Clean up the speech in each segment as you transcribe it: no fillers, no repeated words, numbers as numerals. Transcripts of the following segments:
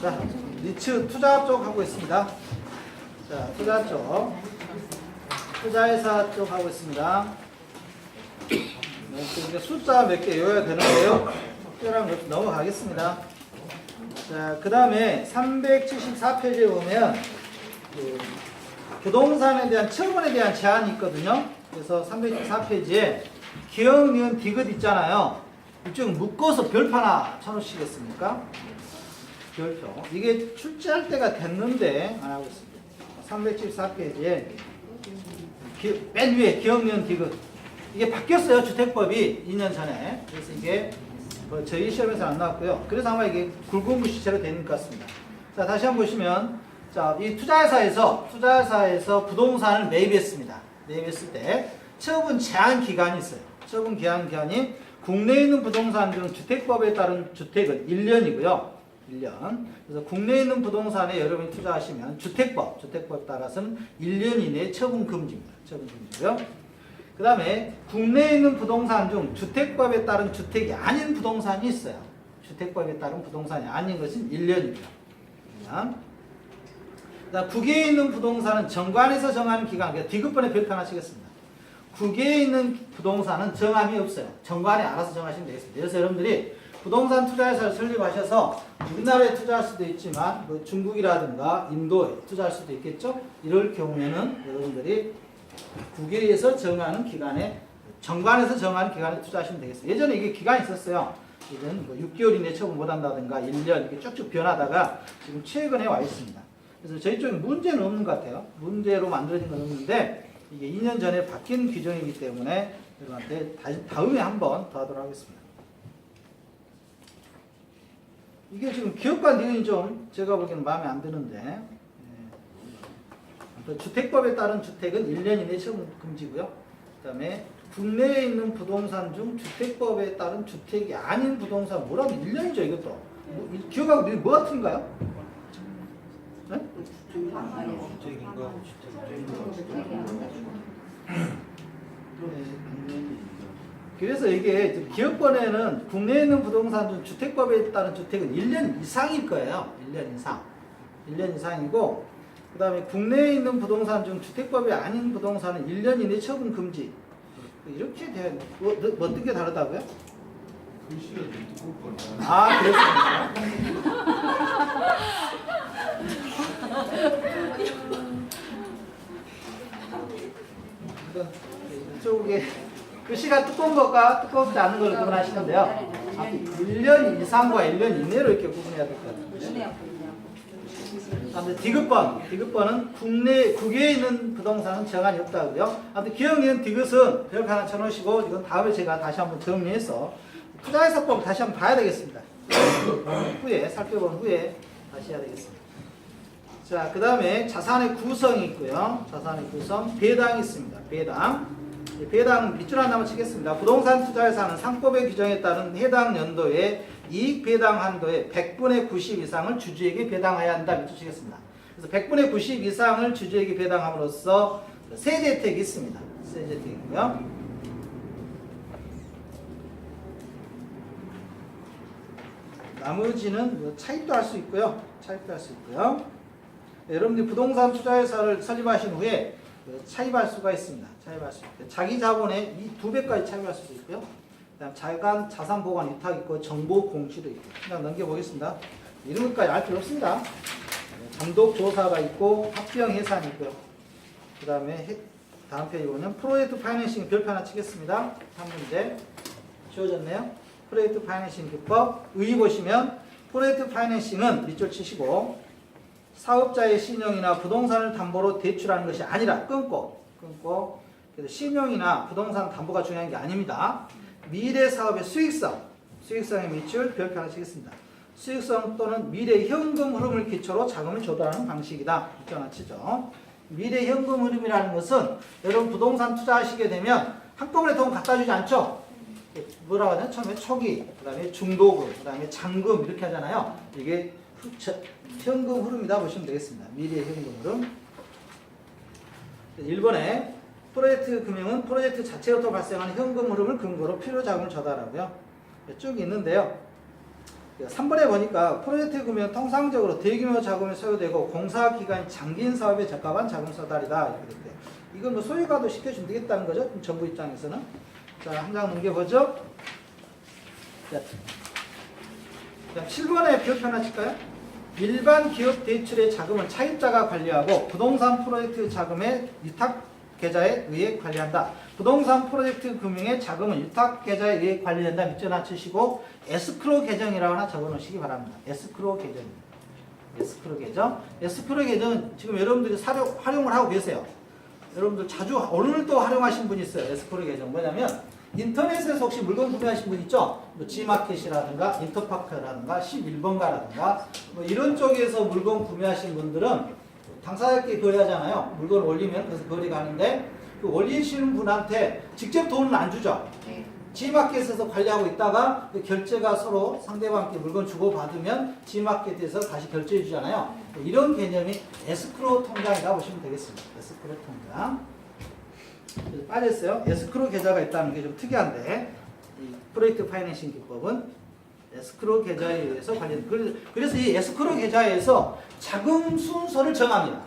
자, 니츠 투자 쪽 하고 있습니다. 자, 투자 쪽. 투자회사 쪽 하고 있습니다. 네, 숫자 몇 개 외워야 되는데요. 특별한 것 넘어가겠습니다. 자, 그 다음에 374페이지에 보면 부동산에 대한 처분에 대한 제한이 있거든요. 그래서 374페이지에 기억, 니은, 디귿 있잖아요. 이쪽 묶어서 별표 하나 쳐놓으시겠습니까? 별표. 이게 출제할 때가 됐는데 안 하고 있습니다. 374페이지에 맨 위에 기억, 니은, 디귿. 이게 바뀌었어요. 주택법이 2년 전에. 그래서 이게 저희 시험에서 안 나왔고요. 그래서 아마 이게 굵은 글씨체로 되는 것 같습니다. 자, 다시 한번 보시면, 자, 이 투자회사에서 부동산을 매입했습니다. 매입했을 때 처분 제한 기간이 있어요. 처분 제한 기간이 국내에 있는 부동산 중 주택법에 따른 주택은 1년이고요. 1년. 그래서 국내에 있는 부동산에 여러분이 투자하시면 주택법에 따라서는 1년 이내에 처분 금지입니다. 처분 금지고요. 그 다음에 국내에 있는 부동산 중 주택법에 따른 주택이 아닌 부동산이 있어요. 주택법에 따른 부동산이 아닌 것은 1년입니다. 1년. 그다음 국외에 있는 부동산은 정관에서 정하는 기간, 그러니까 디귿번에 별표 하나 치겠습니다. 국외에 있는 부동산은 정함이 없어요. 정관에 알아서 정하시면 되겠습니다. 그래서 여러분들이 부동산 투자회사를 설립하셔서 우리나라에 투자할 수도 있지만 뭐 중국이라든가 인도에 투자할 수도 있겠죠. 이럴 경우에는 여러분들이 국외에서 정하는 기간에 정관에서 정하는 기간에 투자하시면 되겠습니다. 예전에 이게 기간이 있었어요. 예전 뭐 6개월 이내 처분 못한다든가 1년 이렇게 쭉쭉 변하다가 지금 최근에 와 있습니다. 그래서 저희 쪽에 문제는 없는 것 같아요. 문제로 만들어진 건 없는데 이게 2년 전에 바뀐 규정이기 때문에 여러분한테 다음에 한번 더 하도록 하겠습니다. 이게 지금 기업과 니은이 좀 제가 보기에는 마음에 안 드는데 주택법에 따른 주택은 1년 이내 처분 금지고요. 그 다음에 국내에 있는 부동산 중 주택법에 따른 주택이 아닌 부동산 뭐라면 1년이죠 이것도. 기억하고 뭐 같은가요? 네? 그래서 이게 기업권에는 국내에 있는 부동산 중 주택법에 따른 주택은 1년 이상일 거예요. 1년 이상. 1년 이상이고 그 다음에 국내에 있는 부동산 중 주택법이 아닌 부동산은 1년 이내 처분 금지. 이렇게 돼야 돼. 뭐 어떻게 다르다고요? 글씨가 좀 두껍거나. 아, 그렇습니다. 이쪽에 글씨가 두꺼운 것과 두껍지 않은 걸 구분하시는데요. 1년 이상과 1년 이내로 이렇게 구분해야 될 것 같아요. 디귿번은 국외에 있는 부동산은 정한이 없다고요. 아무튼 기억, 니은, 디귿은 별표 하나 쳐놓으시고 이건 다음에 제가 다시 한번 정리해서 투자회사법 다시 한번 봐야 되겠습니다. 살펴본 후에 다시 해야 되겠습니다. 자, 그 다음에 자산의 구성이 있고요. 자산의 구성, 배당이 있습니다. 배당 밑줄 하나만 치겠습니다. 부동산 투자회사는 상법의 규정에 따른 해당 연도에 이익 배당 한도의 100분의 90 이상을 주주에게 배당해야 한다. 밑줄 치겠습니다. 그래서 100분의 90 이상을 주주에게 배당함으로써 세제 혜택이 있습니다. 세제 혜택이 있고요. 나머지는 뭐 차입도 할 수 있고요. 여러분들이 부동산 투자회사를 설립하신 후에 차입할 수가 있습니다. 자기 자본의 이 2배까지 차입할 수도 있고요. 그다음 자산 보관 위탁 있고 정보 공시도 있고. 그냥 넘겨보겠습니다. 이런 것까지 알 필요 없습니다. 감독 조사가 있고 합병 해산이 있고요. 그 다음에 다음 페이지 보면 프로젝트 파이낸싱 별표 하나 치겠습니다. 한 문제 주어졌네요. 프로젝트 파이낸싱 기법 의 보시면 프로젝트 파이낸싱은 밑줄 치시고 사업자의 신용이나 부동산을 담보로 대출하는 것이 아니라 끊고 그래서 신용이나 부동산 담보가 중요한 게 아닙니다. 미래 사업의 수익성의 밑줄 별표 하나 치겠습니다. 수익성 또는 미래 현금 흐름을 기초로 자금을 조달하는 방식이다. 밑줄 하나 치죠. 미래 현금 흐름이라는 것은 여러분 부동산 투자하시게 되면 한꺼번에 돈 갖다 주지 않죠? 뭐라고 하냐? 처음에 초기, 그 다음에 중도금, 그 다음에 잔금 이렇게 하잖아요. 이게 현금 흐름이다 보시면 되겠습니다. 미래 현금 흐름. 1번에 프로젝트 금융은 프로젝트 자체로부터 발생하는 현금 흐름을 근거로 필요 자금을 조달하고요. 쭉 있는데요. 3번에 보니까 프로젝트 금융은 통상적으로 대규모 자금이 소요되고 공사 기간이 장기인 사업에 적합한 자금 서달이다 이렇게 됐대요. 이건 뭐 소유가도 시켜주면 되겠다는 거죠. 정부 입장에서는. 자, 한 장 넘겨보죠. 자, 7번에 비율표 하나 칠까요? 일반 기업 대출의 자금은 차입자가 관리하고 부동산 프로젝트 자금의 위탁 계좌에 의해 관리한다. 부동산 프로젝트 금융의 자금은 위탁 계좌에 의해 관리된다. 밑줄 하나 치시고 에스크로 계정이라고 하나 적어놓으시기 바랍니다. 에스크로 계정입니다. 에스크로 계정. 에스크로 계정은 지금 여러분들이 활용을 하고 계세요. 여러분들 자주 오늘도 활용하신 분이 있어요. 에스크로 계정 뭐냐면 인터넷에서 혹시 물건 구매하신 분 있죠? 뭐 G마켓이라든가 인터파크라든가 11번가라든가 뭐 이런 쪽에서 물건 구매하신 분들은 당사자끼리 거래하잖아요. 물건 올리면 그래서 거래가 하는데 그 올리시는 분한테 직접 돈은 안 주죠. G마켓에서 관리하고 있다가 그 결제가 서로 상대방께 물건 주고받으면 G마켓에서 다시 결제해 주잖아요. 이런 개념이 에스크로 통장이라고 보시면 되겠습니다. 에스크로 통장. 빠졌어요. 에스크로 계좌가 있다는 게 좀 특이한데 이 프로젝트 파이낸싱 기법은 에스크로 계좌에 의해서 관련. 그래서 이 에스크로 계좌에서 자금 순서를 정합니다.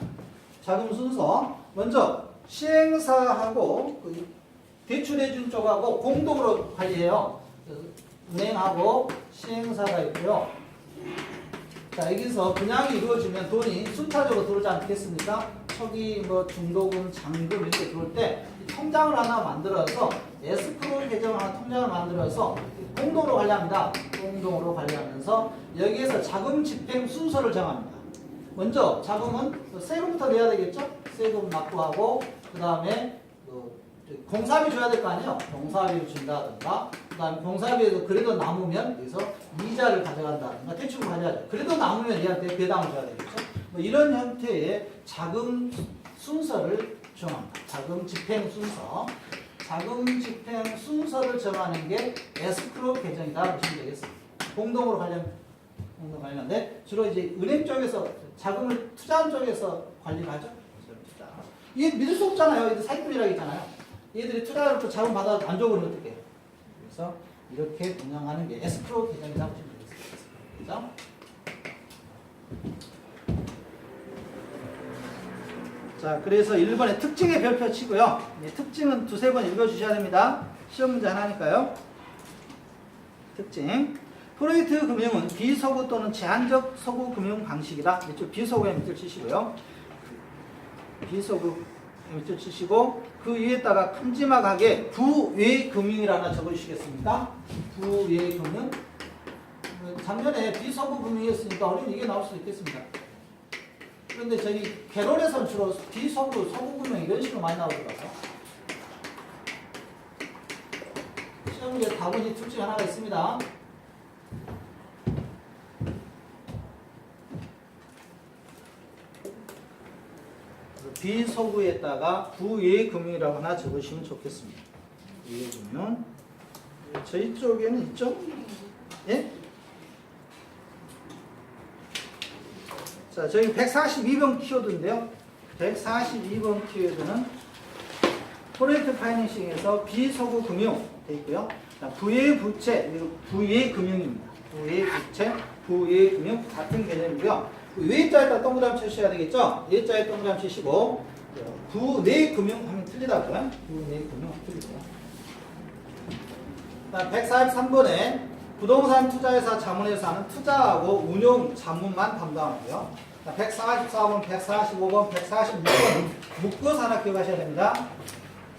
자금 순서 먼저 시행사하고 대출해준 쪽하고 공동으로 관리해요. 은행하고 시행사가 있고요. 자, 여기서 분양이 이루어지면 돈이 순차적으로 들어오지 않겠습니까? 초기 뭐 중도금, 잔금 이렇게 들어올 때 통장을 하나 만들어서 에스크로 계정 하나 통장을 만들어서 공동으로 관리합니다. 공동으로 관리하면서 여기에서 자금 집행 순서를 정합니다. 먼저 자금은 세금부터 내야 되겠죠? 세금 납부하고 그 다음에 공사비 줘야 될 거 아니에요? 공사비를 준다든가 그 다음에 공사비에서 그래도 남으면 여기서 이자를 가져간다든가 대출을 가져가죠. 그래도 남으면 얘한테 배당을 줘야 되겠죠? 뭐 이런 형태의 자금 순서를 정합니다. 자금 집행 순서. 자금 집행 순서를 정하는 게 에스크로 계정이다 보시면 되겠습니다. 공동으로 관리하는데 주로 이제 은행 쪽에서 자금을 투자한 쪽에서 관리를 하죠. 투자. 이게 믿을 수 없잖아요. 얘들 사기꾼이라고 했잖아요. 얘들이 투자를 또 자금 받아 안 줘버리면 어떡해. 그래서 이렇게 운영하는 게 에스크로 계정이다 보시면 되겠습니다. 그죠? 자, 그래서 1번에 특징의 별표 치고요. 특징은 두세 번 읽어주셔야 됩니다. 시험 문제 하나니까요. 특징. 프로젝트 금융은 비소구 또는 제한적 소구 금융 방식이다. 이쪽 비소구에 밑줄 치시고요. 비소구 밑줄 치시고 그 위에다가 큼지막하게 부외 금융이라 하나 적어주시겠습니까? 부외 금융. 작년에 비소구 금융이었으니까 어린이 이게 나올 수 있겠습니다. 그런데 저희 개론에서는 주로 비소구, 소구 금융 이런 식으로 많이 나오더라고요. 시험 문제 답은 둘 중에 하나가 있습니다. 비소구에다가 부예금융이라고 하나 적으시면 좋겠습니다. 예금융. 저희 쪽에는 있죠? 예? 자, 저희 142번 키워드인데요. 142번 키워드는 프로젝트 파이낸싱에서 비소구 금융 되어 있고요. 부예부채, 부예금융입니다. 부예부채, 부예금융 같은 개념이고요. 외자에다 동그라미 치셔야 되겠죠? 외자에 동그라미 치시고 부내금융 하면 틀리다고요? 부내금융 틀리고요. 143번에 부동산 투자회사 자문회사 하는 투자하고 운용 자문만 담당하고요. 144번, 145번, 146번 묶어서 하나 기억하셔야 됩니다.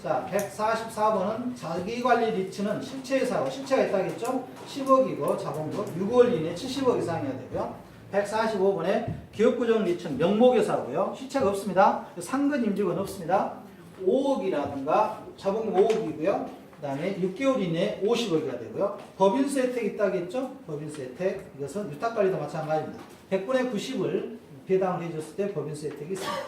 자, 144번은 자기관리 리츠는 실체회사고 실체가 있다겠죠? 10억이고 자본금 6월 이내 70억 이상이어야 되고요. 145번에 기업구정 리츠는 명목회사고요. 실체가 없습니다. 상근 임직은 없습니다. 5억이라든가 자본금 5억이고요. 그 다음에 6개월 이내에 50억이가 되고요. 법인세 혜택이 있다겠죠? 법인세 혜택. 이것은 위탁관리도 마찬가지입니다. 100분의 90을 배당을 해줬을 때 법인세 혜택이 있습니다.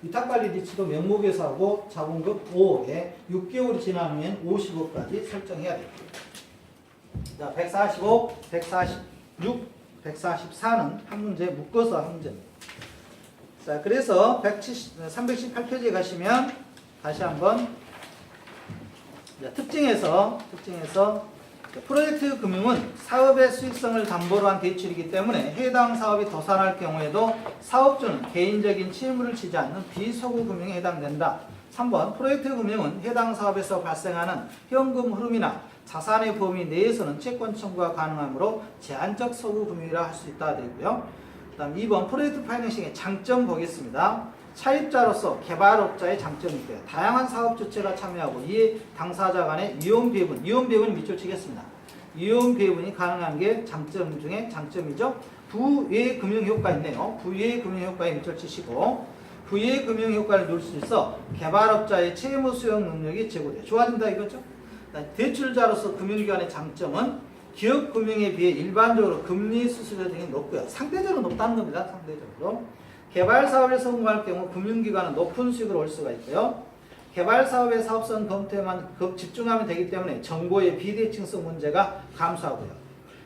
위탁관리 리츠도 명목회사고 자본금 5억에 6개월이 지나면 50억까지 설정해야 됩니다. 자, 145, 146, 144는 한 문제 묶어서 한 문제입니다. 자, 그래서 318페이지에 가시면 다시 한번 특징에서 프로젝트 금융은 사업의 수익성을 담보로 한 대출이기 때문에 해당 사업이 도산할 경우에도 사업주는 개인적인 채무를 지지 않는 비소구 금융에 해당된다. 3번 프로젝트 금융은 해당 사업에서 발생하는 현금 흐름이나 자산의 범위 내에서는 채권 청구가 가능하므로 제한적 소구 금융이라 할 수 있다 되고요. 그다음 2번 프로젝트 파이낸싱의 장점 보겠습니다. 차입자로서 개발업자의 장점이 있고요. 다양한 사업 주체가 참여하고 이에 당사자 간의 이용 배분이 밑줄 치겠습니다. 이용 배분이 가능한 게 장점 중에 장점이죠. 부의 금융 효과 있네요. 부의 금융 효과에 밑줄 치시고 부의 금융 효과를 누릴 수 있어 개발업자의 채무 수용 능력이 제고돼 좋아진다 이거죠. 대출자로서 금융기관의 장점은 기업 금융에 비해 일반적으로 금리 수수료 등이 높고요. 상대적으로 높다는 겁니다. 상대적으로. 개발 사업에 성공할 경우 금융기관은 높은 수익을 올 수가 있고요. 개발 사업의 사업성 검토에만 집중하면 되기 때문에 정보의 비대칭성 문제가 감소하고요.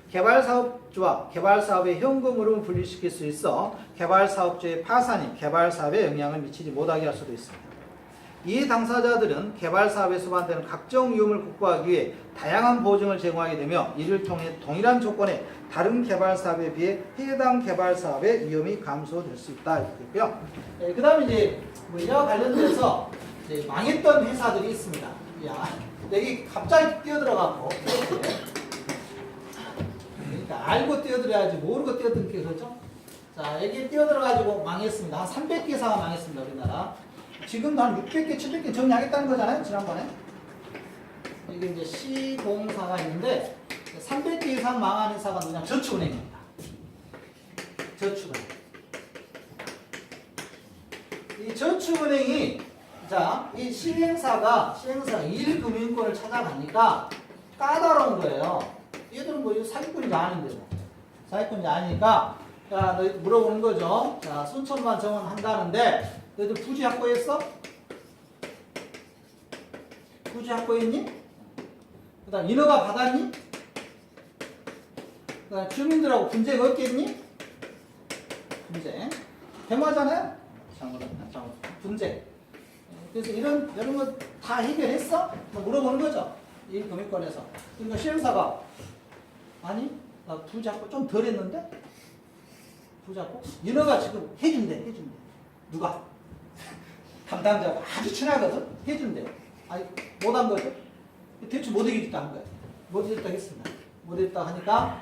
개발 사업주와 개발 사업의 현금 흐름을 분리시킬 수 있어 개발 사업주의 파산이 개발 사업에 영향을 미치지 못하게 할 수도 있습니다. 이 당사자들은 개발 사업에 수반되는 각종 위험을 극복하기 위해 다양한 보증을 제공하게 되며 이를 통해 동일한 조건의 다른 개발 사업에 비해 해당 개발 사업의 위험이 감소될 수 있다 이렇게고요. 그 다음에 이제 이와 관련돼서 이제 망했던 회사들이 있습니다. 야, 여기 갑자기 뛰어들어가고 그러니까 알고 뛰어들어야지 모르고 뛰어든 게 그렇죠? 자, 여기 뛰어들어가지고 망했습니다. 한 300개 회사가 망했습니다. 우리나라. 지금도 한 600개, 700개 정리하겠다는 거잖아요. 지난번에. 이게 이제 시공사가 있는데 300개 이상 망한 회사가 누구냐? 저축은행입니다. 저축은행. 이 저축은행이 자, 이 시행사가 1금융권을 찾아가니까 까다로운 거예요. 얘들은 뭐 이거 사기꾼인지 아는데 뭐. 사기꾼인지 아니니까 자, 너 물어보는 거죠. 자, 순천만 정원한다는데 너희들 부지 확보했어? 부지 확보했니? 그 다음 인허가 받았니? 그 다음 주민들하고 분쟁 없겠니? 분쟁 대마잖아요? 분쟁. 그래서 이런 거 다 해결했어? 물어보는 거죠. 이 금융권에서. 그러니까 시행사가 아니 나 부지 확보 좀 덜 했는데? 부지 확보? 인허가 지금 해준대. 누가? 담당자가 아주 친하거든? 해준대요. 아니, 못한 거죠? 대출 못 이기겠다 한 거예요. 못 이기겠다 했습니다. 못 이기겠다 하니까,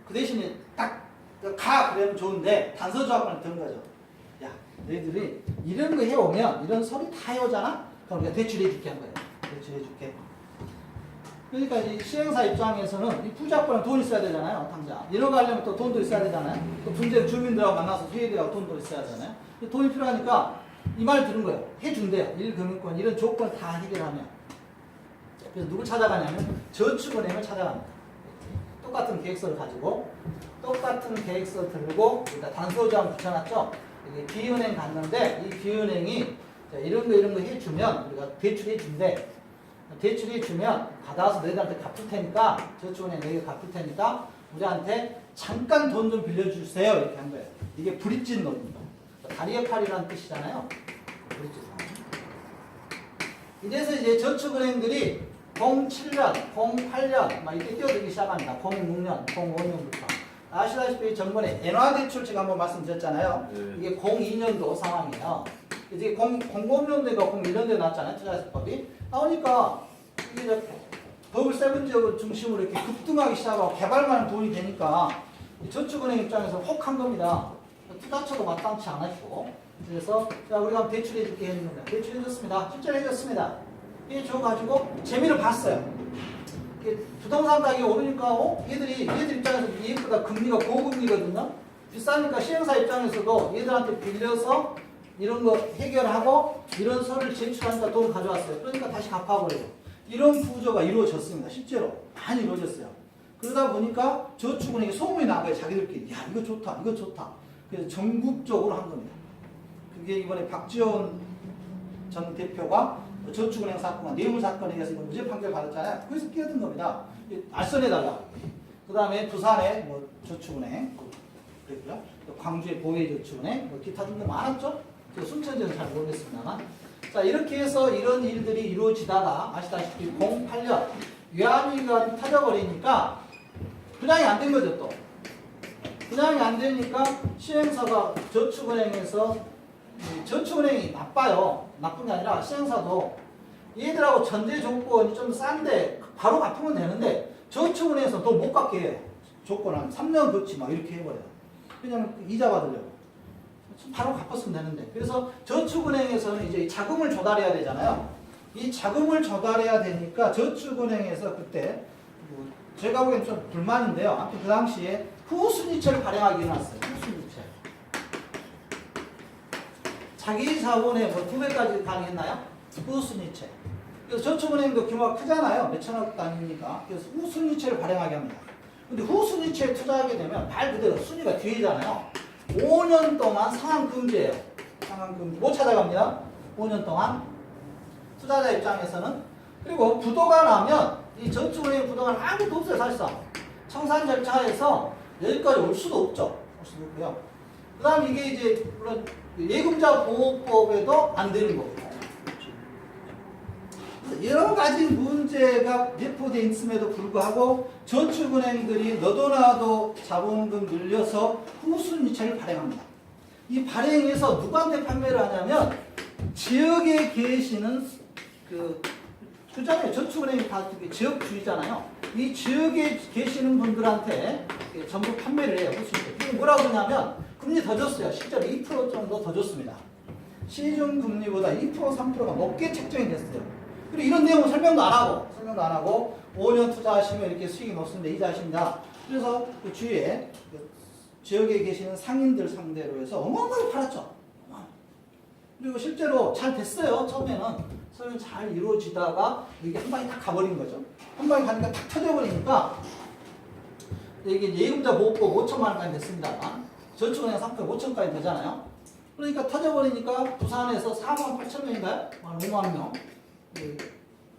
그 대신에 딱, 가! 그러면 좋은데, 단서조합을 드는 거죠. 야, 너희들이 이런 거 해오면, 이런 소리 다 해오잖아? 그럼 우리가 대출해줄게 한 거예요. 대출해줄게. 그러니까 이 시행사 입장에서는 이 부작권에 돈 있어야 되잖아요, 당장. 이런 거 하려면 또 돈도 있어야 되잖아요. 또 분쟁 주민들하고 만나서 회의하고 돈도 있어야 되잖아요. 돈이 필요하니까 이 말 들은 거예요. 해준대요. 1금융권 이런 조건 다 해결하면. 그래서 누굴 찾아가냐면 저축은행을 찾아갑니다. 똑같은 계획서를 가지고 똑같은 계획서 들고 일단 단서조항 붙여놨죠. 이게 B은행 갔는데 이 B은행이 이런 거 해주면 우리가 대출해준대. 대출해주면 받아서 너희들한테 갚을 테니까 저축은행 너희가 갚을 테니까 우리한테 잠깐 돈 좀 빌려주세요 이렇게 한 거예요. 이게 브릿지 론입니다. 다리의 팔이라는 뜻이잖아요. 브릿지 론. 이래서 이제 저축은행들이 07년, 08년 막 이렇게 뛰어들기 시작합니다. 06년, 05년부터. 아시다시피 전번에 엔화대출 제가 한번 말씀드렸잖아요. 네. 이게 02년도 상황이에요. 이제 00년도가 01년도에 나왔잖아요. 투자세법이. 나오니까 이게 버블 세븐 지역을 중심으로 이렇게 급등하기 시작하고 개발만 돈이 되니까 저축은행 입장에서 혹한 겁니다. 투자처도 마땅치 않았고. 그래서 자, 우리가 한번 대출해줄게 했는데 대출해줬습니다. 실제로 해줬습니다. 해줘가지고 재미를 봤어요. 부동산 가격이 오르니까 얘들 입장에서 얘보다 금리가 고금리거든요. 비싸니까 시행사 입장에서도 얘들한테 빌려서 이런 거 해결하고 이런 서류를 제출하니까 돈을 가져왔어요. 그러니까 다시 갚아버려요. 이런 구조가 이루어졌습니다. 실제로 많이 이루어졌어요. 그러다 보니까 저축은행에 소문이 난 거예요. 자기들끼리. 야, 이거 좋다. 이거 좋다. 그래서 전국적으로 한 겁니다. 그게 이번에 박지원 전 대표가 저축은행 사건과 뇌물 사건에 의해서 무죄 판결 받았잖아요. 거기서 끼어든 겁니다. 알선해달라고. 그 다음에 부산에 뭐 저축은행 그랬고요. 광주의 보혜저축은행 뭐 기타 등등 많았죠. 순천지는 잘 모르겠습니다만. 자, 이렇게 해서 이런 일들이 이루어지다가 아시다시피 08년 외환위기가 터져버리니까 분양이 안 된 거죠 또. 분양이 안 되니까 시행사가 저축은행에서 저축은행이 나빠요. 나쁜 게 아니라 시행사도 얘들하고 전제 조건이 좀 싼데 바로 갚으면 되는데 저축은행에서 더 못 갚게 해요. 조건 한 3년 거치 막 이렇게 해버려요. 그냥 이자 받으려고. 바로 갚았으면 되는데. 그래서 저축은행에서는 이제 자금을 조달해야 되잖아요. 이 자금을 조달해야 되니까 저축은행에서 그때 제가 보기엔 좀 불만인데요. 아무튼 그 당시에 후순위채를 발행하기 일어났어요. 후순위채. 자기 자본의 뭐 2배까지 가능했나요? 후순위채. 그래서 저축은행도 규모가 크잖아요. 몇천억 단위니까. 그래서 후순위채를 발행하게 합니다. 근데 후순위채에 투자하게 되면 말 그대로 순위가 뒤잖아요. 5년 동안 상환금지예요. 상환금지. 못 찾아갑니다. 5년 동안. 투자자 입장에서는. 그리고 부도가 나면 이 저축은행 부도가 아무것도 없어요. 사실상. 청산 절차에서 여기까지 올 수도 없죠. 올 수도 없고요. 그 다음 이게 이제 물론 예금자 보호법에도 안 되는 거고. 여러 가지 문제가 내포되어 있음에도 불구하고 저축은행들이 너도 나도 자본금 늘려서 후순위채를 발행합니다. 이 발행해서 누구한테 판매를 하냐면 지역에 계시는 그잖아요. 저축은행이 다 지역주의잖아요. 이 지역에 계시는 분들한테 전부 판매를 해요. 후순위채. 뭐라고 그러냐면 금리 더 줬어요. 실제로 2% 정도 더 줬습니다. 시중 금리보다 2% 3%가 높게 책정이 됐어요. 그리고 이런 내용은 설명도 안 하고 5년 투자하시면 이렇게 수익이 높습니다. 이자하십니다. 그래서 그 주위에 그 지역에 계시는 상인들 상대로 해서 어마어마하게 팔았죠. 그리고 실제로 잘 됐어요. 처음에는 설명 잘 이루어지다가 이게 한 방에 딱 가버린 거죠. 한 방에 가니까 탁 터져버리니까 이게 예금자 보호법 5천만 원까지 됐습니다. 저축은행 상품 5천까지 되잖아요. 그러니까 터져버리니까 부산에서 4만 8천 명인가요? 5만 명.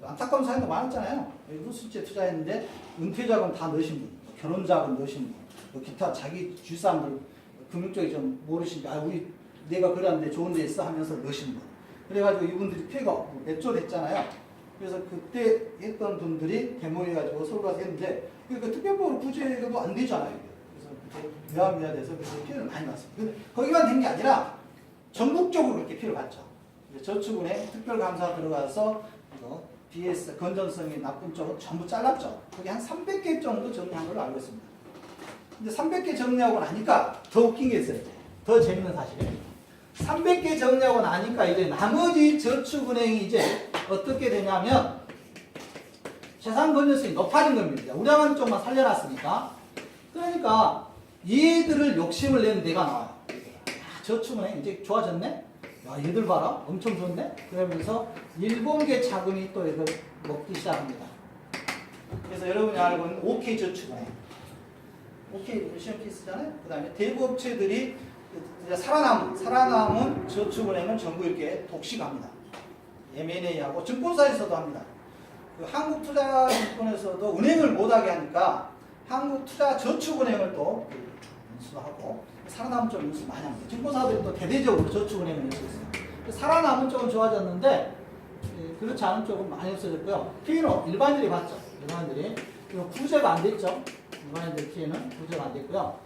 안타까운 사연도 많았잖아요. 후순위채 투자했는데 은퇴자금 다 넣으신 분, 결혼자금 넣으신 분, 기타 자기 주위 사람들 금융적이 좀 모르시니까 우리 내가 그랬는데 좋은 데 있어 하면서 넣으신 분. 그래가지고 이분들이 피해가 몇 조 됐잖아요. 그래서 그때 했던 분들이 대모해가지고 서로 가서 했는데 그 특별법으로 구제도 안 되잖아요. 그래서 그때 외환위기가 돼서 그래서 피해를 많이 봤습니다. 근데 거기만 된 게 아니라 전국적으로 그렇게 피해를 봤죠. 저축은행 특별감사 들어가서 이거 BS 건전성이 나쁜 쪽은 전부 잘랐죠. 거기 한 300개 정도 정리한 걸로 알고 있습니다. 근데 300개 정리하고 나니까 더 웃긴 게 있어요. 더 재밌는 사실이에요. 300개 정리하고 나니까 이제 나머지 저축은행이 이제 어떻게 되냐면 재산 건전성이 높아진 겁니다. 우량한 쪽만 살려놨으니까. 그러니까 얘들을 욕심을 내는 데가 나와요. 저축은행 이제 좋아졌네? 야, 얘들 봐라. 엄청 좋네? 그러면서 일본계 자금이 또 이걸 먹기 시작합니다. 그래서 여러분이 알고 있는 OK저축은행. OK 시험 키스잖아요? 그 다음에 대부업체들이 살아남은 저축은행은 전부 이렇게 독식합니다. M&A하고 증권사에서도 합니다. 그 한국투자증권에서도 은행을 못하게 하니까 한국투자저축은행을 또 인수하고 살아남은 쪽 인수 많이 합니다. 증권사들이 또 대대적으로 저축은행을 인수했어요. 살아남은 쪽은 좋아졌는데 그렇지 않은 쪽은 많이 없어졌고요. 피해는 일반인들이 봤죠. 일반인들이. 그리고 구제가 안 됐죠. 일반인들 피해는 구제가 안 됐고요.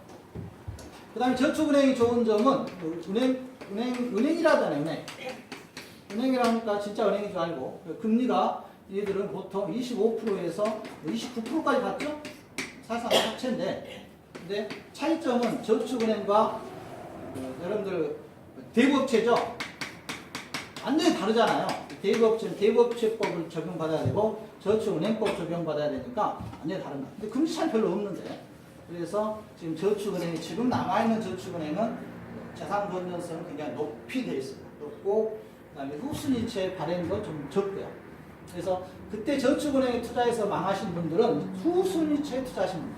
그 다음에 저축은행이 좋은 점은 은행이라잖아요. 은행이라니까 진짜 은행인 줄 알고 금리가 얘들은 보통 25%에서 29%까지 갔죠. 사실상 합체인데 근데 차이점은 저축은행과 여러분들 대부업체죠. 완전히 다르잖아요. 대부업체는 대부업체법을 적용받아야 되고 저축은행법 적용받아야 되니까 완전히 다릅니다. 근데 금리 차이 별로 없는데 그래서 지금 저축은행이 지금 남아있는 저축은행은 자산 건전성은 굉장히 높이 되어 있습니다. 높고 그다음에 후순위채 발행도 좀 적고요. 그래서 그때 저축은행에 투자해서 망하신 분들은 후순위채에 투자하신 분들.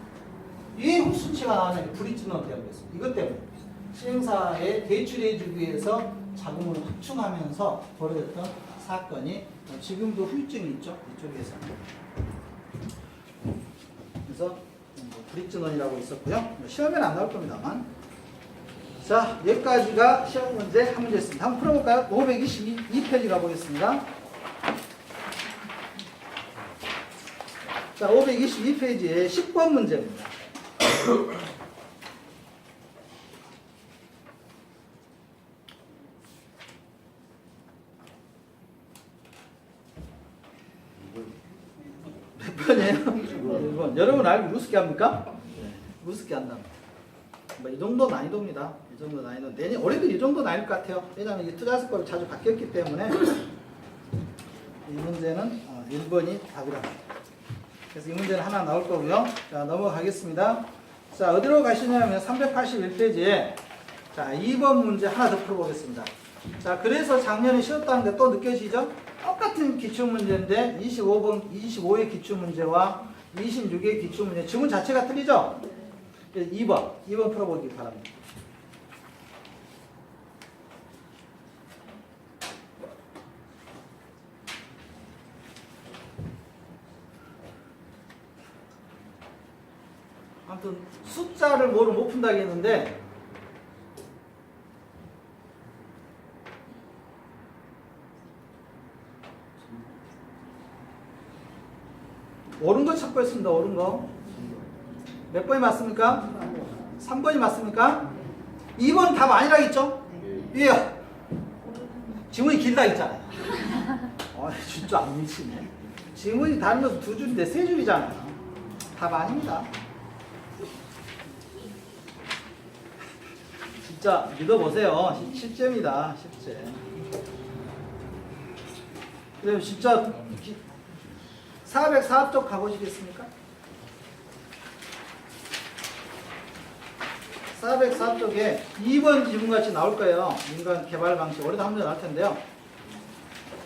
왜 후순위채가 나왔냐면 브릿지론이라고 했습니다. 이것 때문에 시행사에 대출해주기 위해서 자금을 확충하면서 벌어졌던 사건이 지금도 후유증이 있죠. 이쪽에서. 그래서 브릿지론이라고 있었고요. 시험에는 안 나올 겁니다만. 자, 여기까지가 시험 문제 한 문제였습니다. 한번 풀어볼까요? 522페이지 가보겠습니다. 자, 522페이지에 10번 문제입니다. 몇 번이에요? 1번. 여러분 알고 무섭게 합니까? 네, 무섭게 한답니다. 뭐 이 정도 난이도입니다. 이 정도 난이도. 내년 올해도 이 정도 난이도 같아요. 왜냐하면 이 투자세법이 자주 바뀌었기 때문에 이 문제는 1번이 답이랍니다. 그래서 이 문제는 하나 나올 거고요. 자, 넘어가겠습니다. 자, 어디로 가시냐면 381페이지에 자, 2번 문제 하나 더 풀어보겠습니다. 자, 그래서 작년에 쉬었다는 게 또 느껴지죠? 똑같은 기출문제인데 25의 기출문제와 26의 기출문제 지문 자체가 틀리죠? 2번 풀어보기 바랍니다. 아무튼 숫자를 모르면 못 푼다고 했는데 옳은 거 찾고 있습니다. 옳은 거. 몇 번이 맞습니까? 3번이 맞습니까? 2번 답 아니라겠죠? 왜요? 지문이 길다 했잖아요. 진짜 안 미치네. 지문이 다르면서 2줄인데 3줄이잖아요. 답 아닙니다. 진짜 믿어보세요. 실제입니다. 실제. 그럼 진짜 404쪽 가보시겠습니까? 404쪽에 2번 지문같이 나올 거예요. 민간 개발 방식. 올해도 한 문제 나올 텐데요.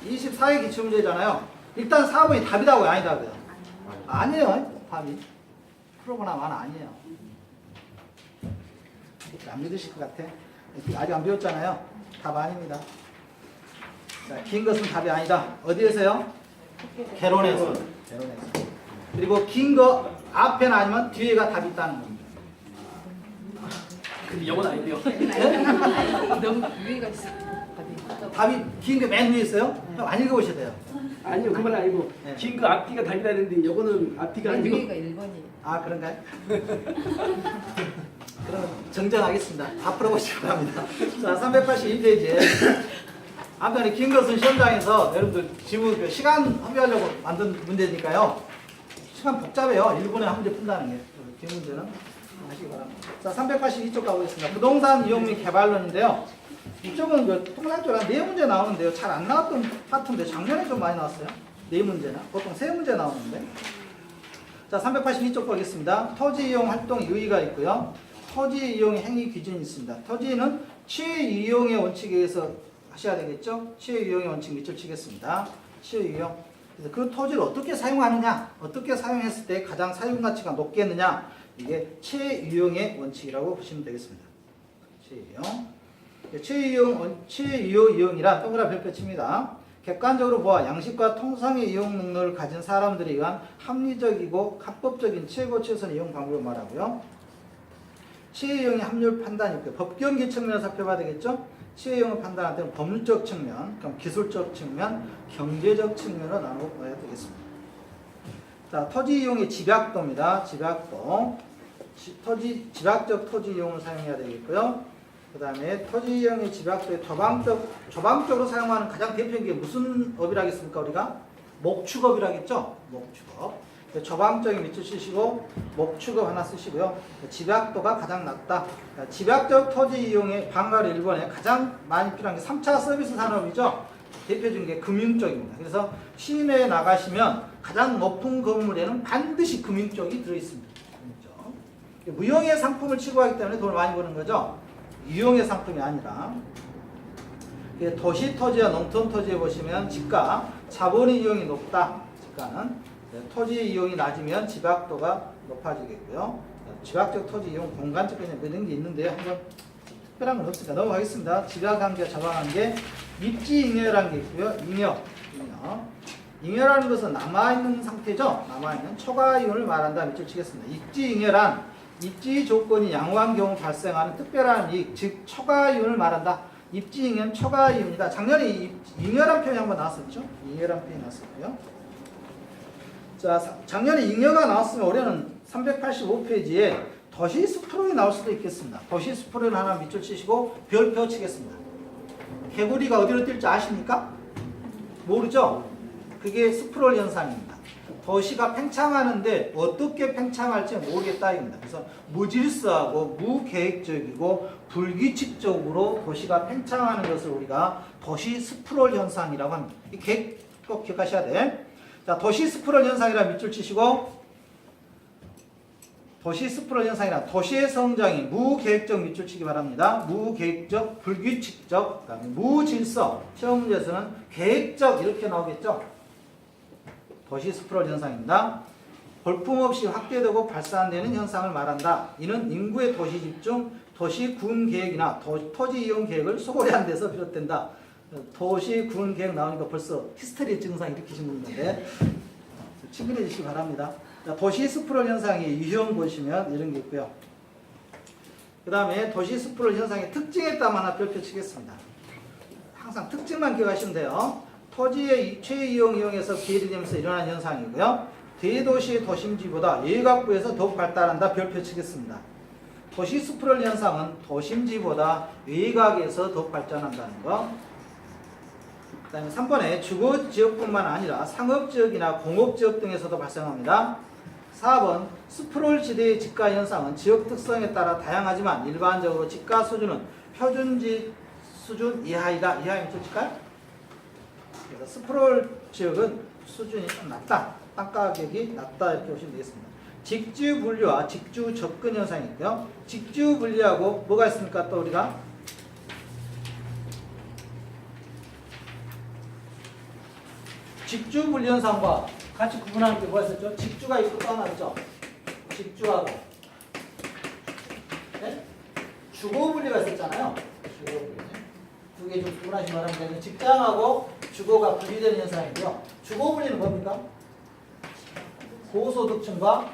24의 기출문제잖아요. 일단 4번이 답이다고요? 아니다고요? 아니에요. 답이. 풀어보나만 아니에요. 안 믿으실 것 같아. 아직 안 배웠잖아요. 답 아닙니다. 자, 긴 것은 답이 아니다. 어디에서요? 개론에서. 그리고 긴 거 앞에는 아니면 뒤에가 답이 있다는 겁니다. 근데 영어는 아닌데요. 너무 위에가 있어. 답이 긴 게 맨 위에 있어요? 그럼 안 읽어보셔야 돼요. 아니요, 그건 아니고 네. 긴 거 앞뒤가 답이라 했는데 요거는 앞뒤가 맨 아니고 위에가 1번이. 아, 그런가요? 그럼 정정하겠습니다. 다 풀어보시기 바랍니다. 자, 382페이지에 아무튼 긴 것은 시험장에서 여러분들 지금 그 시간 허비하려고 만든 문제니까요. 시간 복잡해요. 1분에 한 문제 푼다는 게. 긴 문제는 하시기 바랍니다. 자, 382쪽 가보겠습니다. 부동산 이용 및 개발론인데요. 이쪽은 그 통상적으로 한 4문제 나오는데요. 잘 안 나왔던 파트인데 작년에 좀 많이 나왔어요. 4문제나. 보통 3문제 나오는데. 자, 382쪽 보겠습니다. 토지 이용 활동 유의가 있고요. 토지 이용의 행위 기준이 있습니다. 토지는 취해 이용의 원칙에 의해서 하셔야 되겠죠? 취해 이용의 원칙 밑줄 치겠습니다. 취해 이용. 그래서 그 토지를 어떻게 사용하느냐, 어떻게 사용했을 때 가장 사용 가치가 높겠느냐, 이게 취해 이용의 원칙이라고 보시면 되겠습니다. 취해 이용. 취해 이용이란 동그라미 별표 칩니다. 객관적으로 보아 양식과 통상의 이용 능력을 가진 사람들에 의한 합리적이고 합법적인 최고 최선의 이용 방법을 말하고요. 취해 이용의 합리율 판단이 있고요. 법경기 측면을 살펴봐야 되겠죠? 취해 이용을 판단할 때는 법률적 측면, 그럼 기술적 측면, 경제적 측면으로 나눠봐야 되겠습니다. 자, 토지 이용의 집약도입니다. 집약도. 집약적 토지 이용을 사용해야 되겠고요. 그 다음에 토지 이용의 집약도의 조방적으로 사용하는 가장 대표적인 게 무슨 업이라겠습니까? 우리가? 목축업이라겠죠? 목축업. 조방적인 밑줄 쓰시고 목축업 하나 쓰시고요. 집약도가 가장 낮다. 집약적 토지 이용의 방가를 1번에 가장 많이 필요한 게 3차 서비스 산업이죠. 대표적인 게 금융 쪽입니다. 그래서 시내에 나가시면 가장 높은 건물에는 반드시 금융 쪽이 들어있습니다. 무형의 상품을 취급하기 때문에 돈을 많이 버는 거죠. 유형의 상품이 아니라. 도시 토지와 농촌 토지에 보시면 집가, 자본의 이용이 높다. 집가는 토지 이용이 낮으면 집약도가 높아지겠고요. 집약적 토지 이용 공간적 개념 이런 게 있는데요. 한번 특별한 건 없으니까 넘어가겠습니다. 집약관계, 자방관계, 입지잉여라는 게 있고요. 잉여라는 것은 남아있는 상태죠. 남아있는 초과 이용을 말한다. 밑줄 치겠습니다. 입지잉여란 입지 조건이 양호한 경우 발생하는 특별한 이익, 즉 초과 이윤을 말한다. 입지잉여는 초과 이윤이다. 작년에 잉여란 표현이 한번 나왔었죠. 잉여란 표현이 나왔었고요. 자, 작년에 잉여가 나왔으면 올해는 385페이지에 도시 스프롤이 나올 수도 있겠습니다. 도시 스프롤 하나 밑줄 치시고 별표 치겠습니다. 개구리가 어디로 뛸지 아십니까? 모르죠? 그게 스프롤 현상입니다. 도시가 팽창하는데 어떻게 팽창할지 모르겠다 입니다. 그래서 무질서하고 무계획적이고 불규칙적으로 도시가 팽창하는 것을 우리가 도시 스프롤 현상이라고 합니다. 이 계획 꼭 기억하셔야 돼. 자, 도시 스프롤 현상이라 밑줄 치시고 도시 스프롤 현상이란 도시의 성장이 무계획적 밑줄 치기 바랍니다. 무계획적, 불규칙적, 그다음에 무질서. 시험 문제에서는 계획적 이렇게 나오겠죠. 도시 스프롤 현상입니다. 볼품없이 확대되고 발산되는 현상을 말한다. 이는 인구의 도시 집중, 도시 군 계획이나 토지 이용 계획을 소홀히 한 데서 비롯된다. 도시 군 계획 나오니까 벌써 히스테리 증상 일으키신 분인데 친근해지시기 바랍니다. 자, 도시 스프롤 현상의 유형 보시면 이런 게 있고요. 그 다음에 도시 스프롤 현상의 특징에 따라 하나 별표 치겠습니다. 항상 특징만 기억하시면 돼요. 토지의 최이용 이용에서 기회를 되면서 일어나는 현상이고요. 대도시의 도심지보다 외곽부에서 더욱 발달한다. 별표 치겠습니다. 도시 스프롤 현상은 도심지보다 외곽에서 더욱 발전한다는 거. 그 다음에 3번에 주거지역뿐만 아니라 상업지역이나 공업지역 등에서도 발생합니다. 4번 스프롤 지대의 집가 현상은 지역 특성에 따라 다양하지만 일반적으로 집가 수준은 표준지 수준 이하이다. 이하에 밑줄 칠까요? 그래서 스프롤 지역은 수준이 좀 낮다. 땅가격이 낮다. 이렇게 보시면 되겠습니다. 직주 분리와 직주 접근 현상이 있고요. 직주 분리하고 뭐가 있습니까? 또 우리가 직주 분리 현상과 같이 구분하는 게 뭐가 있었죠? 직주가 있고 또 하나 있죠? 직주하고 네? 주거 분리가 있었잖아요. 주거 분리. 두 개 좀 구분하시기 바랍니다. 직장하고 주거가 분리되는 현상이고요. 주거 분리는 뭡니까? 고소득층과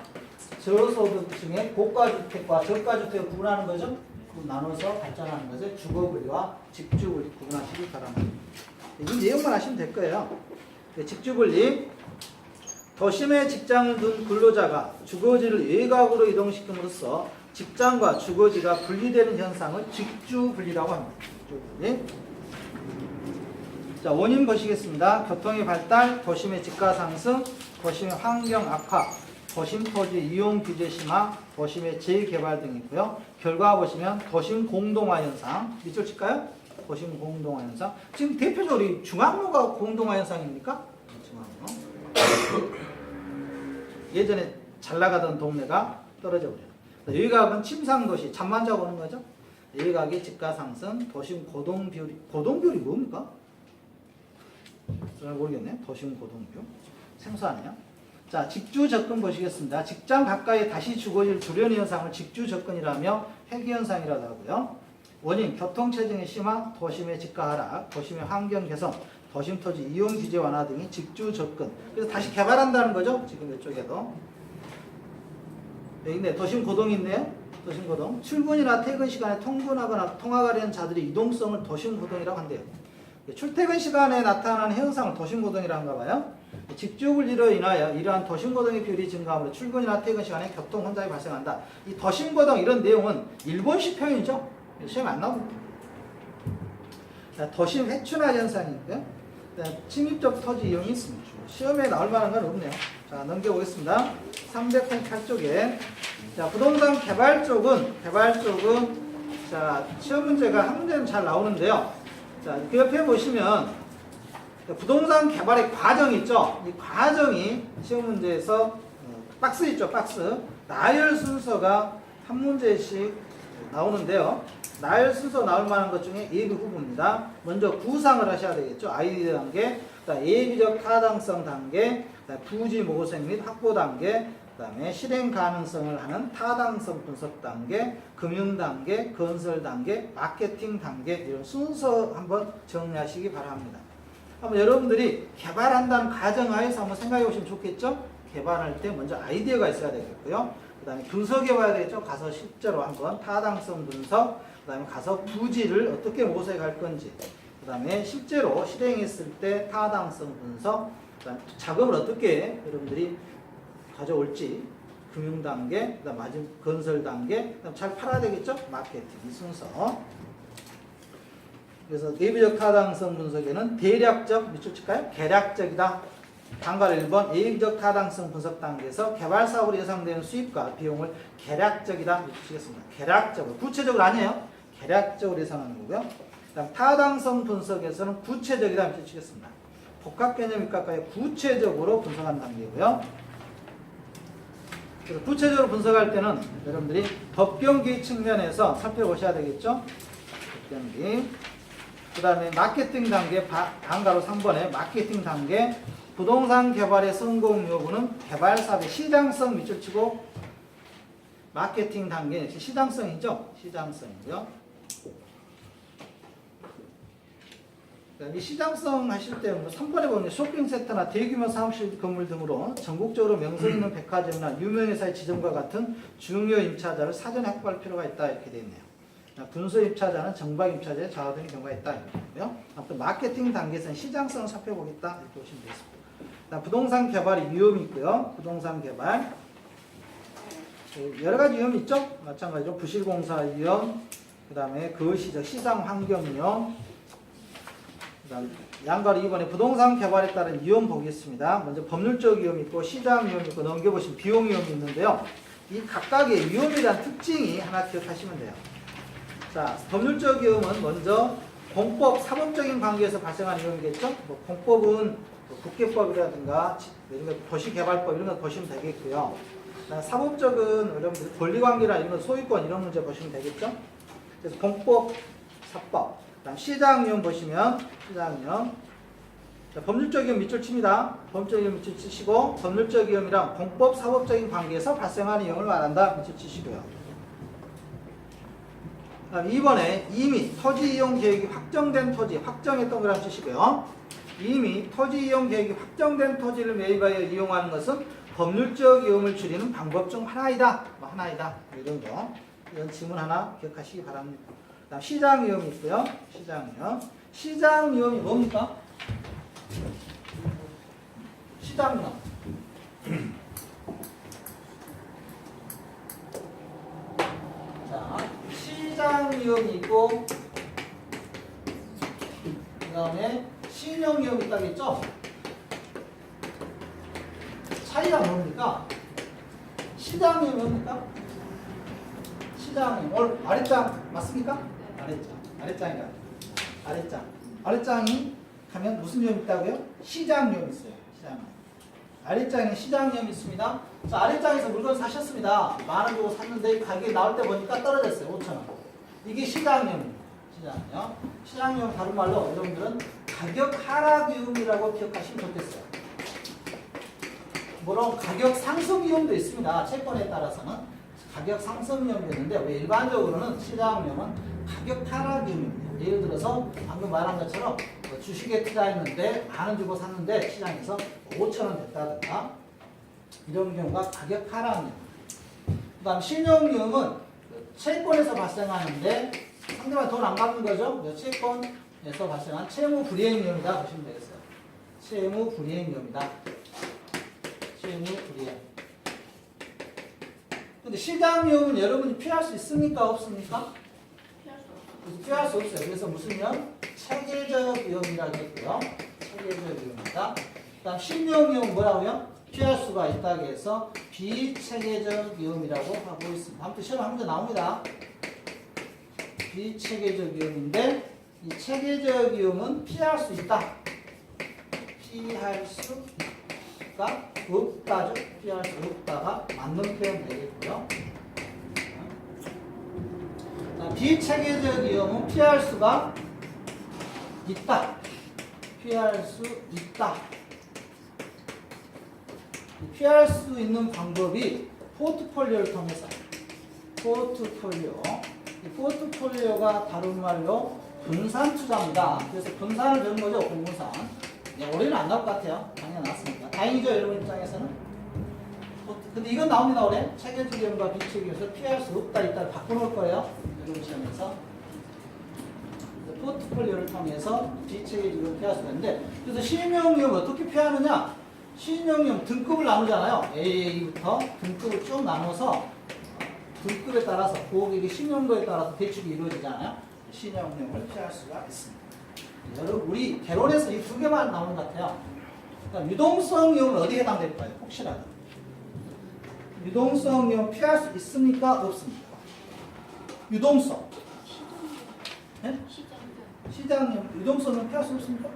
저소득층의 고가주택과 저가주택을 구분하는 거죠. 그 나눠서 발전하는 것을 주거 분리와 직주 분리 구분하시기 바랍니다. 이 내용만 하시면 될 거예요. 직주 분리. 도심에 직장을 둔 근로자가 주거지를 외곽으로 이동시킴으로써 직장과 주거지가 분리되는 현상을 직주 분리라고 합니다. 직주 분리. 자, 원인 보시겠습니다. 교통의 발달, 도심의 집가 상승, 도심의 환경 악화, 도심 토지 이용 규제 심화, 도심의 재개발 등이 있고요. 결과 보시면 도심 공동화 현상. 밑줄 칠까요? 도심 공동화 현상. 지금 대표적으로 이 중앙로가 공동화 현상입니까? 중앙로. 예전에 잘 나가던 동네가 떨어져 버려요. 외곽은 침상도시, 잠만 자고 오는 거죠. 외곽의 집가 상승, 도심 고동비율이, 고동비율이 뭡니까? 잘 모르겠네. 도심 고동비율. 생소하네요. 자, 직주 접근 보시겠습니다. 직장 가까이 다시 주거지를 두려는 현상을 직주 접근이라며 회귀 현상이라고 하고요. 원인, 교통체증의 심화, 도심의 집가 하락, 도심의 환경 개선, 도심 토지 이용 규제 완화 등이 직주 접근. 그래서 다시 개발한다는 거죠. 지금 이쪽에도. 여기 있네. 도심 고동이 있네요. 도심 고동. 출근이나 퇴근 시간에 통근하거나 통학하려는 자들의 이동성을 도심 고동이라고 한대요. 출퇴근 시간에 나타나는 현상을 도심 고동이라고 한가 봐요. 직주 분리로 인하여 이러한 도심 고동의 비율이 증가하므로 출근이나 퇴근 시간에 교통 혼잡이 발생한다. 이 도심 고동 이런 내용은 일본식 표현이죠. 시험에 안 나옵니다. 도심 회춘화 현상이 있고요. 침입적 토지 이용이 있습니다. 시험에 나올 만한 건 없네요. 자, 넘겨보겠습니다. 388쪽에. 자, 부동산 개발 쪽은, 자, 시험 문제가 한 문제는 잘 나오는데요. 자, 그 옆에 보시면, 부동산 개발의 과정이 있죠? 이 과정이 시험 문제에서, 박스 있죠? 박스. 나열 순서가 한 문제씩 나오는데요. 나열 순서 나올 만한 것 중에 예비 후보입니다. 먼저 구상을 하셔야 되겠죠. 아이디어 단계, 그다음 예비적 타당성 단계, 그다음 부지 모색 및 확보 단계, 그다음에 실행 가능성을 하는 타당성 분석 단계, 금융 단계, 건설 단계, 마케팅 단계 이런 순서 한번 정리하시기 바랍니다. 한번 여러분들이 개발한다는 가정하에서 한번 생각해 보시면 좋겠죠. 개발할 때 먼저 아이디어가 있어야 되겠고요. 그 다음에 분석해 봐야 되겠죠. 가서 실제로 한번 타당성 분석, 그 다음에 가서 부지를 어떻게 모색할 건지, 그 다음에 실제로 실행했을 때 타당성 분석, 그다음 자금을 어떻게 여러분들이 가져올지 금융 단계, 그다음 마지막 건설 단계, 그다음 잘 팔아야 되겠죠? 마케팅 이 순서. 그래서 내부적 타당성 분석에는 대략적 밑줄 칠까요? 계략적이다. 단가를 1번 예의적 타당성 분석 단계에서 개발 사업으로 예상되는 수입과 비용을 계략적이다 밑줄 치겠습니다. 계략적으로 구체적으로 아니에요. 계략적으로 예상하는 거고요. 그다음 타당성 분석에서는 구체적이다 밑줄 치겠습니다. 복합 개념 입각과의 구체적으로 분석하는 단계고요. 그래서 구체적으로 분석할 때는 여러분들이 법경기 측면에서 살펴보셔야 되겠죠. 법경기. 그 다음에 마케팅 단계, 단가로 3번에 마케팅 단계, 부동산 개발의 성공 여부는 개발 사업의 시장성 밑줄 치고 마케팅 단계, 시장성이죠. 시장성이고요. 이 시장성 하실 때 3번에 보면 쇼핑센터나 대규모 사무실 건물 등으로 전국적으로 명성 있는 백화점이나 유명회사의 지점과 같은 중요 임차자를 사전에 확보할 필요가 있다 이렇게 되어 있네요. 분소 임차자는 정박 임차자의 좌우되는 경우가 있다 이렇게고요. 아무튼 마케팅 단계에서는 시장성을 살펴보겠다 이렇게 보시면 되겠습니다. 부동산 개발의 위험이 있고요. 부동산 개발 여러 가지 위험이 있죠. 마찬가지로 부실공사 위험, 그 다음에 거시적 시장 환경 위험. 그다음 양가로 2번에 부동산 개발에 따른 위험 보겠습니다. 먼저 법률적 위험이 있고 시장 위험이 있고 넘겨보시면 비용 위험이 있는데요. 이 각각의 위험에 대한 특징이 하나 기억하시면 돼요. 자, 법률적 위험은 먼저 공법, 사법적인 관계에서 발생하는 위험이겠죠. 뭐 공법은 뭐 국계법이라든가 도시개발법 이런 거 보시면 되겠고요. 사법적은 여러분들 권리관계나 이런 거 소유권 이런 문제 보시면 되겠죠. 그래서 공법, 사법. 그다음 시장위험 보시면 시장위험. 자, 법률적 위험 밑줄 칩니다. 법률적 위험 밑줄 치시고 법률적 위험이랑 공법 사법적인 관계에서 발생하는 위험을 말한다. 밑줄 치시고요. 그다음 2번에 이미 토지 이용 계획이 확정된 토지, 확정했던 거랑 치시고요. 이미 토지 이용 계획이 확정된 토지를 매입하여 이용하는 것은 법률적 위험을 줄이는 방법 중 하나이다. 하나이다. 이런 거. 이런 지문 하나 기억하시기 바랍니다. 그다음 시장 위험이 있고요. 시장 위험. 시장 위험이 뭡니까? 시장 위험. 자, 시장 위험이 있고 그다음에 신용 위험이 있다겠죠? 차이가 뭡니까? 시장 위험이 뭡니까? 시장 위험. 오늘 아랫장 맞습니까? 아랫장이라. 아랫장이 하면 무슨 위험이 있다고요? 시장 위험이 있어요. 시장. 아랫장에는 시장 위험이 있습니다. 자, 아랫장에서 물건 사셨습니다. 10,000원 주고 샀는데 가격이 나올 때 보니까 떨어졌어요. 5,000원. 이게 시장 위험입니다. 시장 위험. 시장 위험 다른 말로 여러분들은 가격 하락 위험이라고 기억하시면 좋겠어요. 물론 가격 상승 위험도 있습니다. 채권에 따라서는 가격 상승 위험이 있는데 왜 일반적으로는 시장 위험은 가격 하락 위험입니다. 예를 들어서 방금 말한 것처럼 주식에 투자했는데 10,000원 주고 샀는데 시장에서 5,000원 됐다든가 이런 경우가 가격 하락 위험. 그 다음 신용 위험은 채권에서 발생하는데 상대방 돈 안 갚는 거죠. 채권에서 발생한 채무 불이행 위험이다 보시면 되겠어요. 채무 불이행 위험이다. 채무 불이행. 근데 시장 위험은 여러분이 피할 수 있습니까? 없습니까? 피할 수 없어요. 그래서 무슨 위험? 체계적 위험이라고 했고요. 체계적 위험이다. 그 다음 신용 위험은 뭐라고요? 피할 수가 있다고 해서 비체계적 위험이라고 하고 있습니다. 아무튼 시험 한 문제 나옵니다. 비체계적 위험인데 이 체계적 위험은 피할 수 있다. 피할 수가 없다죠. 피할 수 없다가 맞는 표현 되겠고요. 비체계적 위험은 피할 수가 있다. 피할 수 있다. 피할 수 있는 방법이 포트폴리오를 통해서 포트폴리오. 이 포트폴리오가 다른 말로 분산 투자입니다. 그래서 분산을 배운 거죠. 공분산. 올해는 안 나올 것 같아요. 작년 나왔으니까. 다행이죠. 여러분 입장에서는. 근데 이건 나옵니다. 올해. 체계적 위험과 비체계에서 피할 수 없다. 있다를 바꿔놓을 거예요. 여러분 시험에서. 포트폴리오를 통해서 비체계적 위험을 피할 수가 있는데 그래서 신용 위험을 어떻게 피하느냐? 신용위험 등급을 나누잖아요. A부터 등급을 쭉 나눠서 등급에 따라서 고객의 신용도에 따라서 대출이 이루어지잖아요. 신용위험을 피할 수가 있습니다. 여러분 우리 개론에서 이 두 개만 나오는 것 같아요. 그러니까 유동성 위험은 어디에 해당될까요? 혹시라도 유동성 위험 피할 수 있습니까? 없습니까? 유동성 네? 시장 위험 유동성은 피할 수 없습니까?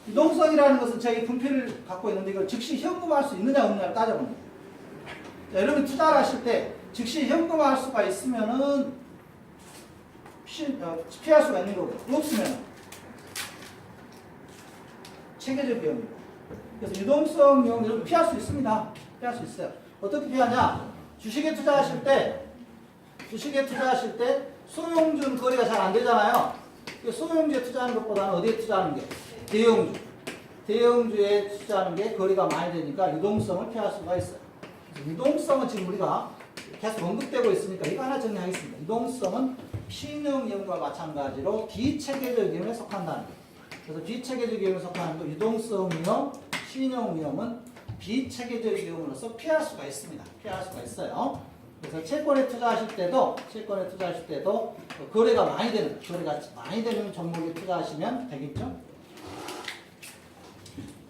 유동성이라는 것은 저희 분필을 갖고 있는데 이걸 즉시 현금화할 수 있느냐 없느냐를 따져보는 거예요. 자, 여러분 투자를 하실 때 즉시 현금화할 수가 있으면은 피할 수가 있는 거고 없으면 체계적 위험이고. 그래서 유동성 위험을 피할 수 있습니다. 피할 수 있어요. 어떻게 피하냐? 주식에 투자하실 때 소형주는 거래가 잘 안 되잖아요. 소형주에 투자하는 것보다는 어디에 투자하는 게? 대형주에 투자하는 게 거래가 많이 되니까 유동성을 피할 수가 있어요. 유동성은 지금 우리가 계속 언급되고 있으니까 이거 하나 정리하겠습니다. 유동성은 신용위험과 마찬가지로 비체계적 위험에 속한다는 거예요. 그래서 비체계적 위험에 속하는 거 유동성 위험, 신용위험은 비체계적 위험으로서 피할 수가 있습니다. 피할 수가 있어요. 그래서 채권에 투자하실 때도 거래가 많이 되는 종목에 투자하시면 되겠죠.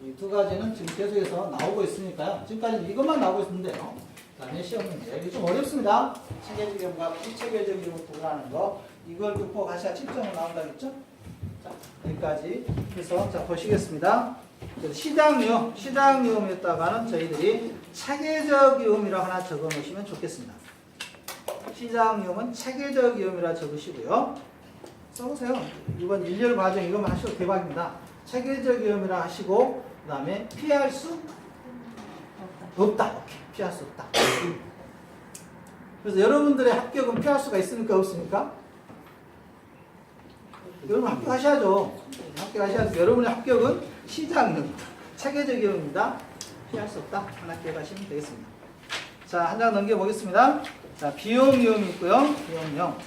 이 두 가지는 지금 계속해서 나오고 있으니까요. 지금까지는 이것만 나오고 있는데요. 다음에 시험 문제. 이게 좀 어렵습니다. 체계적 위험과 비체계적 위험을 구분하는 거. 이걸 극복하셔야 7점은 나온다겠죠? 자, 여기까지 해서 자 보시겠습니다. 시장 위험에다가는 저희들이 체계적 위험이라고 하나 적어 놓으시면 좋겠습니다. 시장 위험은 체계적 위험이라 적으시고요. 써보세요. 이번 1년 과정 이것만 하셔도 대박입니다. 체계적 위험이라 하시고 그 다음에 피할 수 없다. 오케이. 피할 수 없다. 그래서 여러분들의 합격은 피할 수가 있습니까? 없습니까? 여러분 합격하셔야죠. 합격하셔야죠. 여러분의 합격은 시장은 체계적 위험입니다. 피할 수 없다. 하나 기억하시면 되겠습니다. 자, 한 장 넘겨보겠습니다. 자, 비용 위험이 있고요. 비용 위험.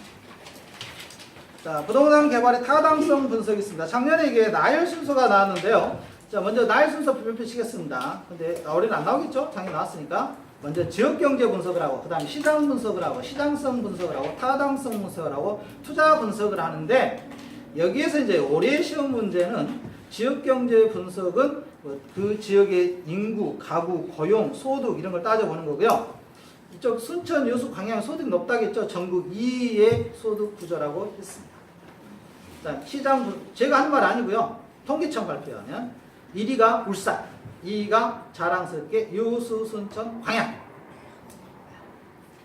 자, 부동산 개발의 타당성 분석이 있습니다. 작년에 이게 나열 순서가 나왔는데요. 자, 먼저 나열 순서 발표시겠습니다. 근데 올해는 안 나오겠죠? 작년에 나왔으니까. 먼저 지역경제 분석을 하고, 그 다음에 시장 분석을 하고, 시장성 분석을 하고, 타당성 분석을 하고, 투자 분석을 하는데, 여기에서 이제 올해 시험 문제는 지역경제 분석은 그 지역의 인구, 가구, 고용, 소득 이런 걸 따져보는 거고요. 이쪽 순천, 여수, 광양 소득 높다겠죠? 전국 2위의 소득 구조라고 했습니다. 자, 시장, 제가 한 말 아니고요. 통계청 발표하면 1위가 울산, 2위가 자랑스럽게 여수, 순천, 광양.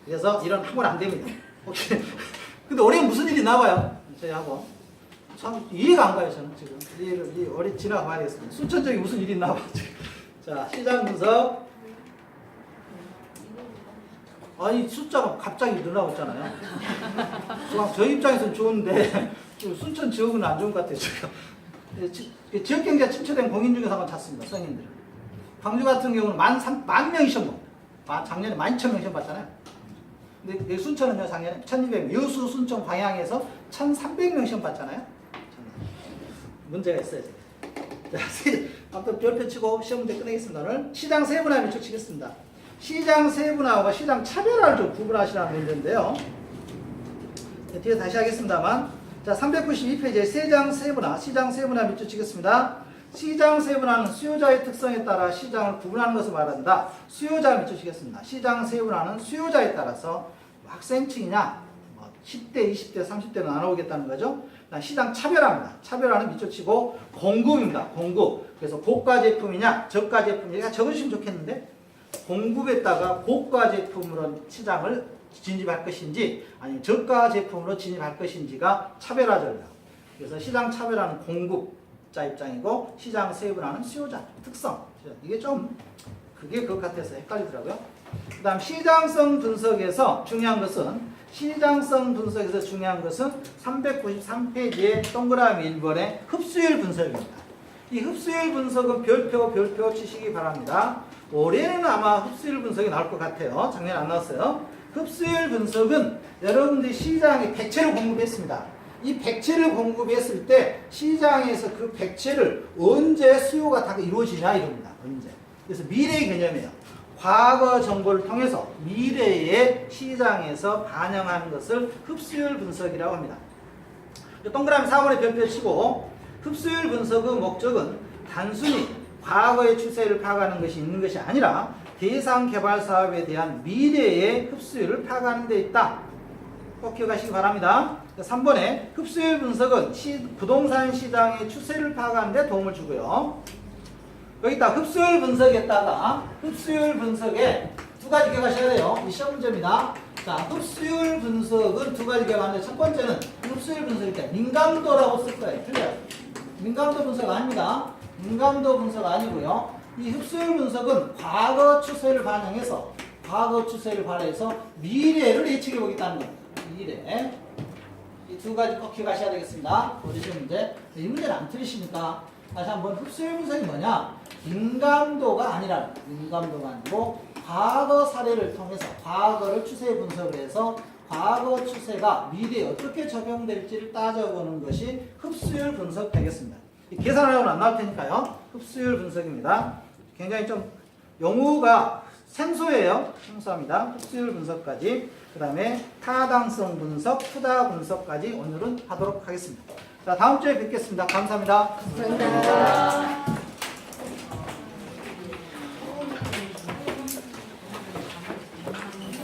그래서 이런 학원 안 됩니다. 혹시 근데 올해 무슨 일이 나와요? 저희 학원. 참 이해가 안 가요, 저는 지금. 이해를 올해 지나가 봐야겠습니다. 순천 쪽에 무슨 일이 나와 지금. 자, 시장 분석. 아니 숫자가 갑자기 늘어나고 있잖아요. 저희 입장에서는 좋은데 순천 지역은 안 좋은 것 같아요. 지금 지역경제가 침체된 공인 중에서 한번 찾습니다. 성인들. 광주 같은 경우는 만 명이 시험 봅니다. 작년에 12,000명 시험 봤잖아요. 근데 순천은요 작년에 1,200명, 여수, 순천, 광양에서 1,300명 시험 봤잖아요. 문제가 있어요. 자, 아무튼 별표 치고 시험 문제 끝내겠습니다. 오늘 시장 세분화 밀착 치겠습니다. 시장 세분화와 시장 차별화를 좀 구분하시라는 문제인데요. 뒤에 다시 하겠습니다만, 자 392페이지에 시장 세분화 밑줄 치겠습니다. 시장 세분화는 수요자의 특성에 따라 시장을 구분하는 것을 말한다. 수요자 밑줄 치겠습니다. 시장 세분화는 수요자에 따라서 학생층이냐, 10대, 20대, 30대로 나눠보겠다는 거죠. 시장 차별화입니다. 차별화는 밑줄 치고 공급입니다. 공급. 그래서 고가 제품이냐, 저가 제품이냐 적으시면 좋겠는데. 공급에다가 고가 제품으로 시장을 진입할 것인지 아니면 저가 제품으로 진입할 것인지가 차별화 전략. 그래서 시장 차별화는 공급자 입장이고 시장 세분화는 수요자 특성. 이게 좀 그게 그것 같아서 헷갈리더라고요. 그 다음 시장성 분석에서 중요한 것은 393페이지에 동그라미 1번의 흡수율 분석입니다. 이 흡수율 분석은 별표 치시기 바랍니다. 올해는 아마 흡수율 분석이 나올 것 같아요. 작년에 안 나왔어요. 흡수율 분석은 여러분들이 시장에 대체로 공급했습니다. 이 백채를 공급했을 때 시장에서 그 백채를 언제 수요가 다 이루어지냐 이겁니다. 언제. 그래서 미래의 개념이에요. 과거 정보를 통해서 미래의 시장에서 반영하는 것을 흡수율 분석이라고 합니다. 동그라미 4번에 별표 치고 흡수율 분석의 목적은 단순히 과거의 추세를 파악하는 것이 있는 것이 아니라 대상 개발 사업에 대한 미래의 흡수율을 파악하는 데 있다. 꼭 기억하시기 바랍니다. 3번에 흡수율 분석은 부동산 시장의 추세를 파악하는 데 도움을 주고요. 여기다 흡수율 분석에다가 흡수율 분석에 두 가지 기억하셔야 돼요. 이 시험 문제입니다. 자, 흡수율 분석은 두 가지 기억하는데 첫 번째는 흡수율 분석일 때 민감도라고 쓸 거예요. 틀려요. 민감도 분석 아닙니다. 민감도 분석 아니고요. 이 흡수율 분석은 과거 추세를 반영해서 미래를 예측해 보겠다는 겁니다. 미래. 이 두 가지 꼭 기억하셔야 되겠습니다. 어디서 문제? 이 문제는 안 틀리시니까 다시 한번 흡수율 분석이 뭐냐? 민감도가 아니고 과거 사례를 통해서 과거를 추세 분석을 해서 과거 추세가 미래에 어떻게 적용될지를 따져보는 것이 흡수율 분석 되겠습니다. 계산하려고는 안 나올 테니까요. 흡수율 분석입니다. 굉장히 좀 용어가 생소해요. 생소합니다. 흡수율 분석까지. 그 다음에 타당성 분석, 투자 분석까지 오늘은 하도록 하겠습니다. 자, 다음 주에 뵙겠습니다. 감사합니다. 감사합니다.